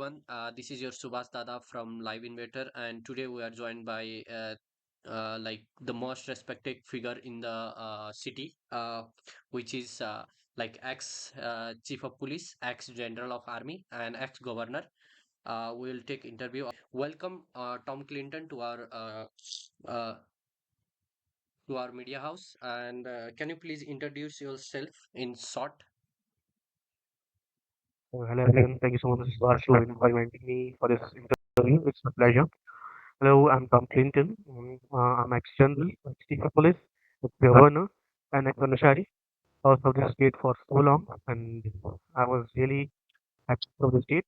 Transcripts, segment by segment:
everyone. This is your Subhas Dada from LifeInvader, and today we are joined by like the most respected figure in the city, which is like ex chief of police, ex general of army, and ex governor. We will take interview. Welcome, Tom Clinton, uh, to our media house. And can you please introduce yourself in short? Hello everyone, thank you so much, Varsho, for inviting me for this interview. It's a pleasure. Hello, I'm Tom Clinton. I'm ex-general, ex-chief of police, ex-governor, and ex-commissary. I was of the state for so long, and I was really happy of the state.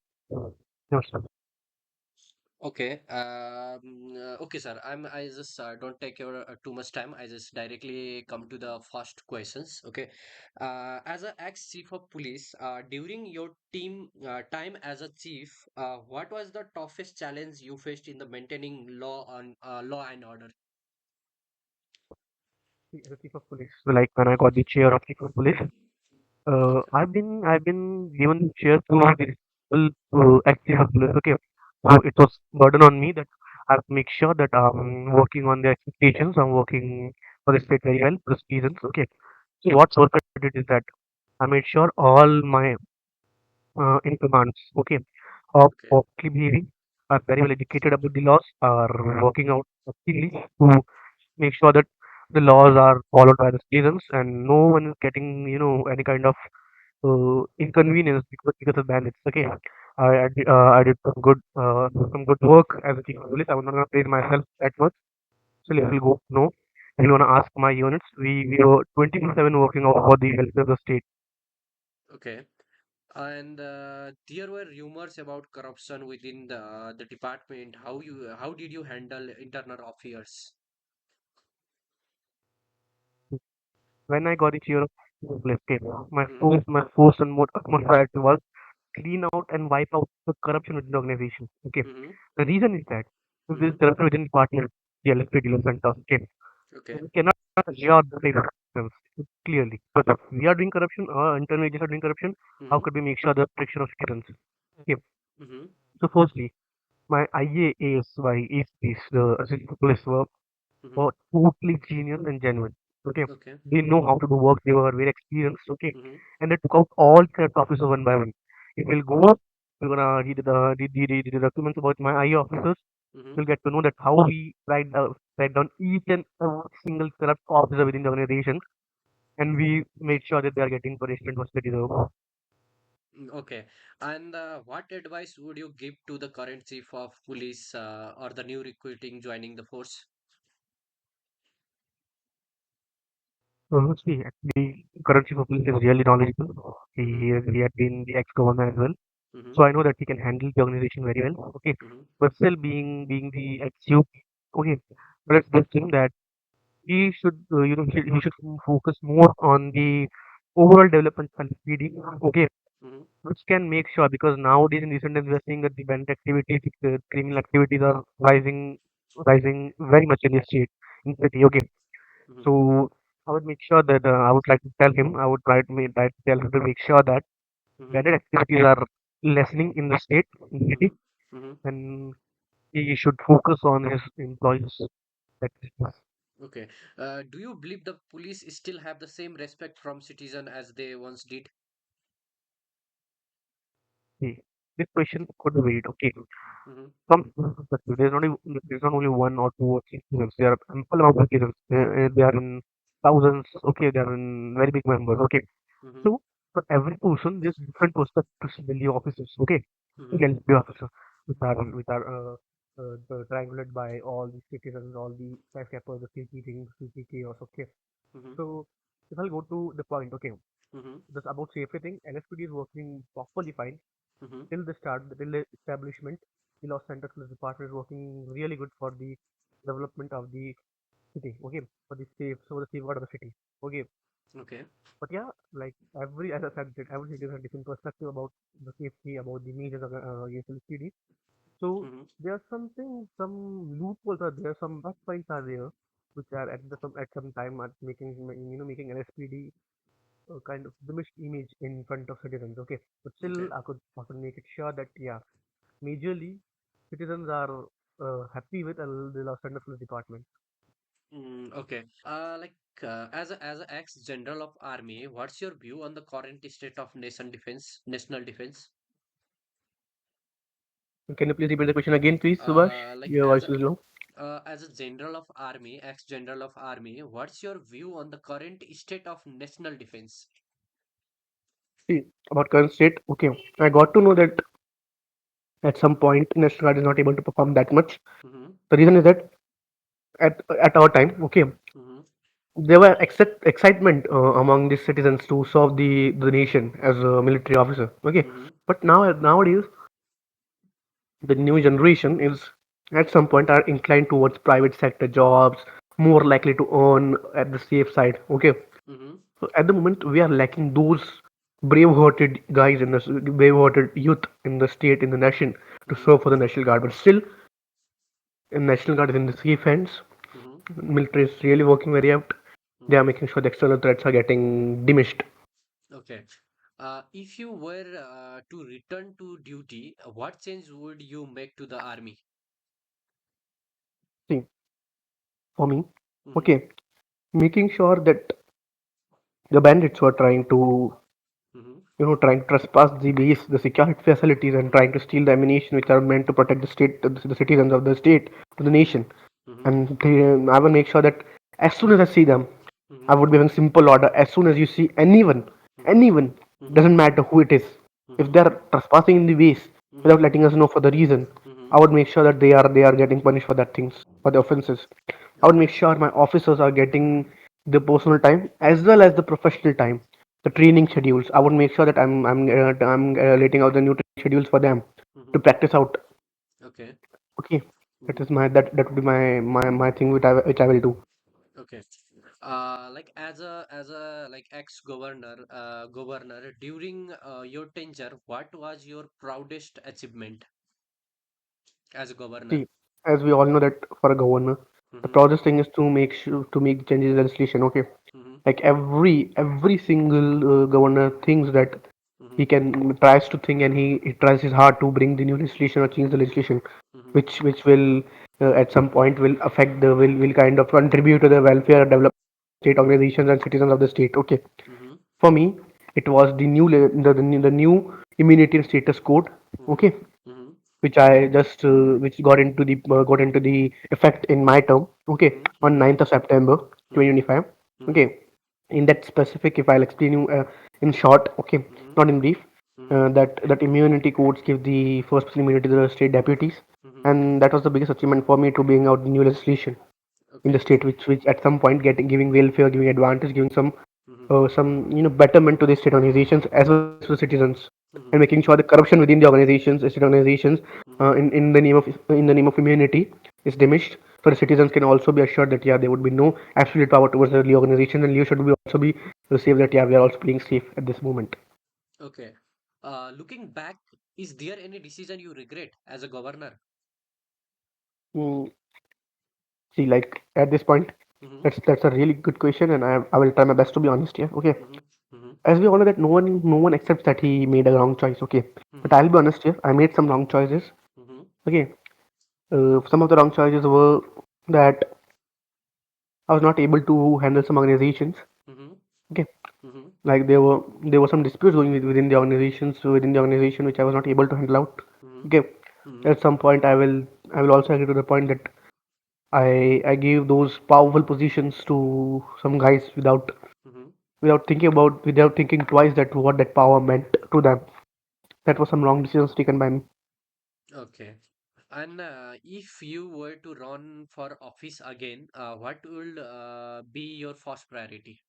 Yes, sir. Okay. Okay, sir. I just don't take your too much time. I just directly come to the first questions. Okay. As a ex-chief of police, during your team time as a chief, what was the toughest challenge you faced in the maintaining law and order? As a chief of police, so like when I got the chair of chief of police, Okay. I've been given the chair to the ex-chief of police. Okay, so it was burden on me that I have to make sure that I'm working on the expectations. I'm working for the state very well for the citizens. Okay, so what work I did is that I made sure all my in commands, okay, of Okay. properly behaving, are very well educated about the laws, are working out actively to make sure that the laws are followed by the citizens and no one is getting, any kind of inconvenience because of bandits. Okay, I did some good work as a chief of police. I was not gonna praise myself that much. So if you go no, if you wanna ask my units, we were 24/7 working out for the welfare of the state. Okay. And there were rumors about corruption within the department. How did you handle internal affairs? When I got the chair of police, okay, Mm-hmm. my first and most priority was clean out and wipe out the corruption within the organization. Okay, Mm-hmm. the reason is that if there is Mm-hmm. corruption within the department, the LFP dealers and stuff, okay, Okay. we cannot judge the side of systems clearly. But if we are doing corruption, or internal agents are doing corruption, how Mm-hmm. could we make sure the protection of citizens? Okay, Mm-hmm. so firstly, my IAASY ASPs, the assistant police Mm-hmm. were totally genius and genuine. Okay, Okay. they know how to do work. They were very experienced. Okay, Mm-hmm. and they took out all the officers one by one. If we'll go up, we're gonna read the documents about my IA officers. Mm-hmm. We'll get to know that how we write down each and every single corrupt officer within the organization, and we made sure that they are getting punishment what they deserve. Okay. And what advice would you give to the current chief of police or the new recruiting joining the force? See, actually, current chief of police is really knowledgeable. Mm-hmm. He had been the ex-governor as well. Mm-hmm. So I know that he can handle the organization very well. Okay, Mm-hmm. but still being the ex-UP, okay, but it's just him that he should he should focus more on the overall development and speeding. Okay, Mm-hmm. which can make sure because nowadays in recent times we are seeing that the bandit activities, the criminal activities are rising very much in the state in city. Okay, Mm-hmm. so I would make sure that I would like to tell him. I would try to tell him to make sure that Mm-hmm. bandit activities are lessening in the state, in the city, Mm-hmm. Mm-hmm. and he should focus on his employees. That is Okay. Do you believe the police still have the same respect from citizen as they once did? see, this question could be varied. Okay, Mm-hmm. from perspective, there's not only one or two or three students. There are ample amount of students. They are in thousands. Okay, they are in very big numbers. Okay, Mm-hmm. so for every person, there's different perspectives in the officers. Okay, Mm-hmm. in the officers which are triangulated by all the citizens, all the five cappers, the CPK, or okay. Mm-hmm. So if I'll go to the point, okay, Mm-hmm. this about safety thing, LSPD is working properly fine Mm-hmm. till the establishment. The Los Santos Police Department is working really good for the development of the city. Okay, for the safeguard of the city. Okay, Okay. but yeah, like as I said, that every city has a different perspective about the safety, about the measures against LSPD. So Mm-hmm. there's some loopholes are there, some backpoints are there, which are at some time are making LSPD kind of diminished image in front of citizens. Okay, but still Okay. I could make it sure that yeah. majorly citizens are happy with the Los Angeles Police Department. Okay. As a ex-general of army, what's your view on the current state of national defense? Can you please repeat the question again, please, Subhash? Uh, like Your as voice a is low. as a general of army, ex-general of army, what's your view on the current state of national defense? See, about current state, okay, I got to know that at some point National Guard is not able to perform that much. Mm-hmm. The reason is that at our time, okay, Mm-hmm. there were excitement among the citizens to serve the nation as a military officer. Okay, Mm-hmm. but nowadays the new generation is at some point are inclined towards private sector jobs, more likely to earn at the safe side. Okay, Mm-hmm. so at the moment we are lacking those brave-hearted guys in the brave-hearted youth in the state in the nation to Mm-hmm. serve for the national guard. But still, the national guard is in the safe hands. Mm-hmm. Military is really working very out. They are Mm-hmm. making sure the external threats are getting diminished. Okay. If you were to return to duty, what change would you make to the army? See, for me, Mm-hmm. okay, making sure that the bandits who are trying to, Mm-hmm. trying to trespass the base, the security facilities, and Mm-hmm. trying to steal the ammunition which are meant to protect the state, the citizens of the state, to the Mm-hmm. nation. Mm-hmm. And I will make sure that as soon as I see them, I Mm-hmm. would be having simple order. As soon as you see anyone, Mm-hmm. doesn't matter who it is, if Mm-hmm. they are trespassing in the base without Mm-hmm. letting us know for the reason, Mm-hmm. I would make sure that they are getting punished for that things, for the offenses. I would make Okay. sure my officers are getting the personal time as well as the professional time, the training schedules. I would make sure that I'm letting out the new training schedules for them to Mm-hmm. practice out. Okay. Okay, that Mm-hmm. is that would be my thing which I will do. Okay. Like as a like ex-governor during your tenure, what was your proudest achievement as a governor? See, as we all know that for a governor, the Mm-hmm. proudest thing is to make sure to make changes in legislation. Okay, Mm-hmm. like every single governor thinks that Mm-hmm. he can tries to think and he tries his hard to bring the new legislation or change the legislation, Mm-hmm. which will at some point will affect the will kind of contribute to the welfare development of state organizations and citizens of the state. Okay, Mm-hmm. for me, it was the new immunity and status code. Mm-hmm. Okay, Mm-hmm. which I just which got into the effect in my term. Okay, on Mm-hmm. 9th of September Mm-hmm. 2025. Mm-hmm. Okay, in that specific, if I'll explain you in short, okay, Mm-hmm. not in brief, Mm-hmm. that immunity codes give the first person immunity to the state deputies, Mm-hmm. and that was the biggest achievement for me to bring out the new legislation in the Okay. state, which at some point getting giving welfare, giving advantage, giving Mm-hmm. some betterment to the state organizations as well as to the citizens, and Mm-hmm. making sure the corruption within the organizations, state organizations, Mm-hmm. in the name of immunity is diminished. So the citizens can also be assured that yeah, there would be no absolute power towards the organization, and you should be also be safe that yeah, we are also playing safe at this moment. Okay. Looking back, is there any decision you regret as a governor? Mm, See, like at this point, Mm-hmm. that's a really good question, and I will try my best to be honest here. Okay, Mm-hmm. Mm-hmm. as we all know that no one accepts that he made a wrong choice. Okay, but Mm-hmm. I'll be honest here, I made some wrong choices. Mm-hmm. Okay, some of the wrong choices were that I was not able to handle some organizations. Mm-hmm. Okay, Mm-hmm. like there were some disputes going within the organization which I was not able to handle out. Mm-hmm. Okay, Mm-hmm. at some point I will also agree to the point that I gave those powerful positions to some guys Mm-hmm. without thinking twice that what that power meant to them. That was some wrong decisions taken by me. Okay. And if you were to run for office again, what would be your first priority?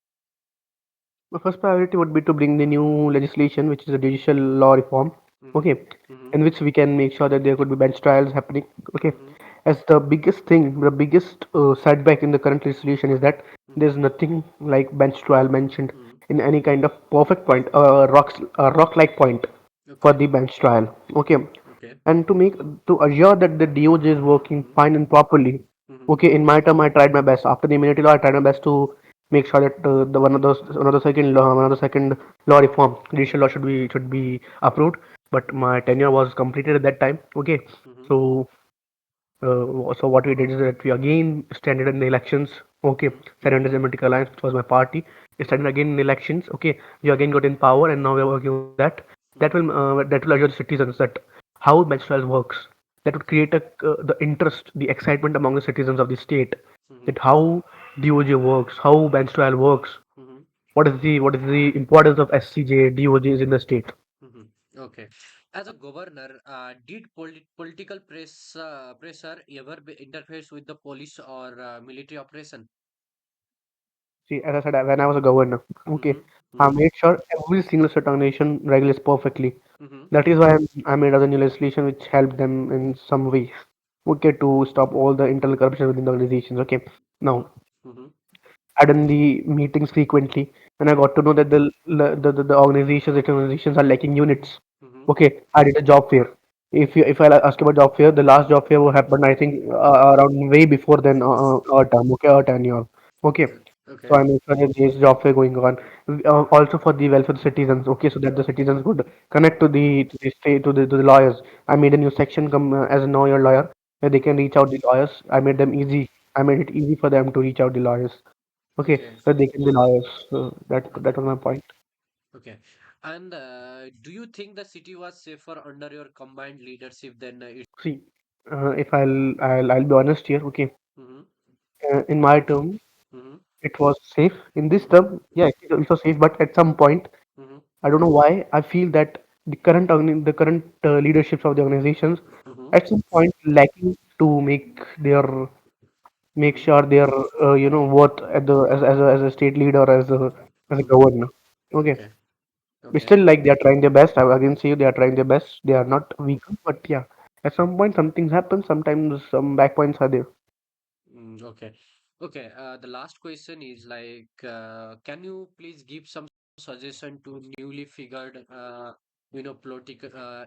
My first priority would be to bring the new legislation, which is a judicial law reform, Mm-hmm. okay, Mm-hmm. in which we can make sure that there could be bench trials happening, okay. Mm-hmm. As the biggest thing, the biggest setback in the current legislation is that Mm-hmm. there's nothing like bench trial mentioned Mm-hmm. in any kind of perfect point, rock-like point for Okay. the bench trial, okay. Okay. And to assure that the DOJ is working Mm-hmm. fine and properly, Mm-hmm. okay, in my term I tried my best. After the immunity law, I tried my best to make sure that the one of the second law reform, judicial law should be approved. but my tenure was completed at that time. Okay, Mhm. so so what we did is that we again standing in the elections. Okay, Mhm. San Mhm. Andreas Democratic Alliance, which was my party, we Mhm. standing again in elections. Okay, we again got in power, and now we're working on that. Mhm. That will assure the citizens that how menstrual works. That would create the interest, the excitement among the citizens of the state. Mhm. That how DOJ works, how menstrual works. Mhm. What is the importance of SCJ, DOJs in the state? Mhm. Okay. As a governor, did political pressure ever be interferes with the police or military operation? See, as I said, when I was a governor, okay, Mhm. I Mhm. made sure every single state organization regulates perfectly. Mhm. That is why I made other new legislation which helped them in some ways. Okay, to stop all the internal corruption within the organizations. Okay, Mhm. now Mhm. I done the meetings frequently, and I got to know that the organizations are lacking units. Mhm. Okay, I did a job fair. If I ask about job fair, the last job fair will happen I think around way before than our term. Okay, our tenure. Okay, Okay. so Okay. I make sure that there is job fair going on. Also for the welfare of citizens. Okay, so that the citizens could connect to the state to the lawyers. I made a new section come as a know your lawyer where they can reach out the lawyers. I made them easy. I made it easy for them to reach out the lawyers. Okay, Okay. so they can be lawyers. So that Mhm. was my point. Okay. And do you think the city was safer under your combined leadership than it? See, if I'll be honest here. Okay, Mhm. in my term, Mhm. it was safe. In this Mhm. term, yeah, it was safe. But at some point, Mhm. I don't know why. I feel that the current leaderships of the organizations Mhm. at some point lacking to make Mhm. sure their worth at the as a state leader as a Mhm. governor. Okay, Okay. we Okay. still like they are trying their best. I again say they are trying their best. They are Mhm. not weak, but yeah, at some point something happens. Sometimes some back points are there. Okay. Okay. The last question is like, can you please give some suggestion to newly figured, political,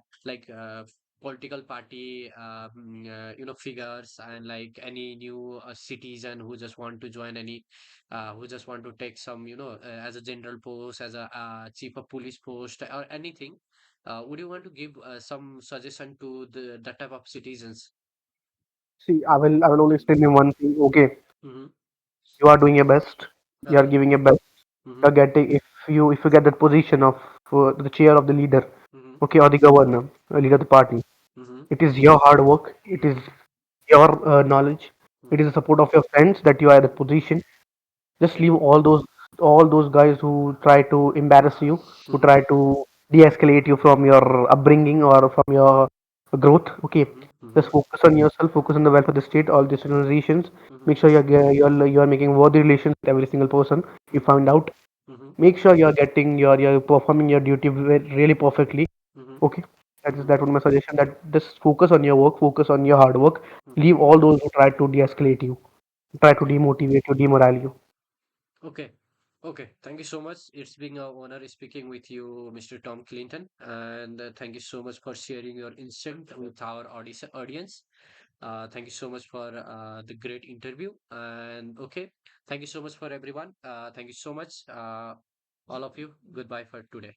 political party, figures and like any new citizen who just want to join any, who just want to take some, as a general post, as a chief of police post or anything. Would you want to give some suggestion to the that type of citizens? See, I will only tell you one thing. Okay, Mm-hmm. you are doing your best. You are Okay. giving your best. Mm-hmm. You're getting if you get that position of the chair of the leader, Mm-hmm. okay, or the governor, leader of the party. Mm-hmm. It is your hard work. It is Mm-hmm. your knowledge. It is Mm-hmm. the support of your friends that you are at that position. Just Okay. leave all those guys who try to embarrass you, who Mm-hmm. try to de-escalate you from your upbringing or from your growth. Okay, Mm-hmm. Mm-hmm. just focus on yourself, focus on the welfare of the state, all these organizations. Mm-hmm. Make sure you're making worthy relations with every single person you Mm-hmm. found out. Mm-hmm. Make sure you're performing your duty really perfectly. Mm-hmm. Okay, Mm-hmm. that would be my suggestion. That just focus on your work, focus on your hard work. Mm-hmm. Leave all those who try to de-escalate you, try to Okay. demotivate you, demoralize you. Okay. Okay. Thank you so much. It's been an honor speaking with you, Mr. Tom Clinton, and thank you so much for sharing your insight with our audience. Thank you so much for the great interview. And okay, thank you so much for everyone. Thank you so much, all of you. Goodbye for today.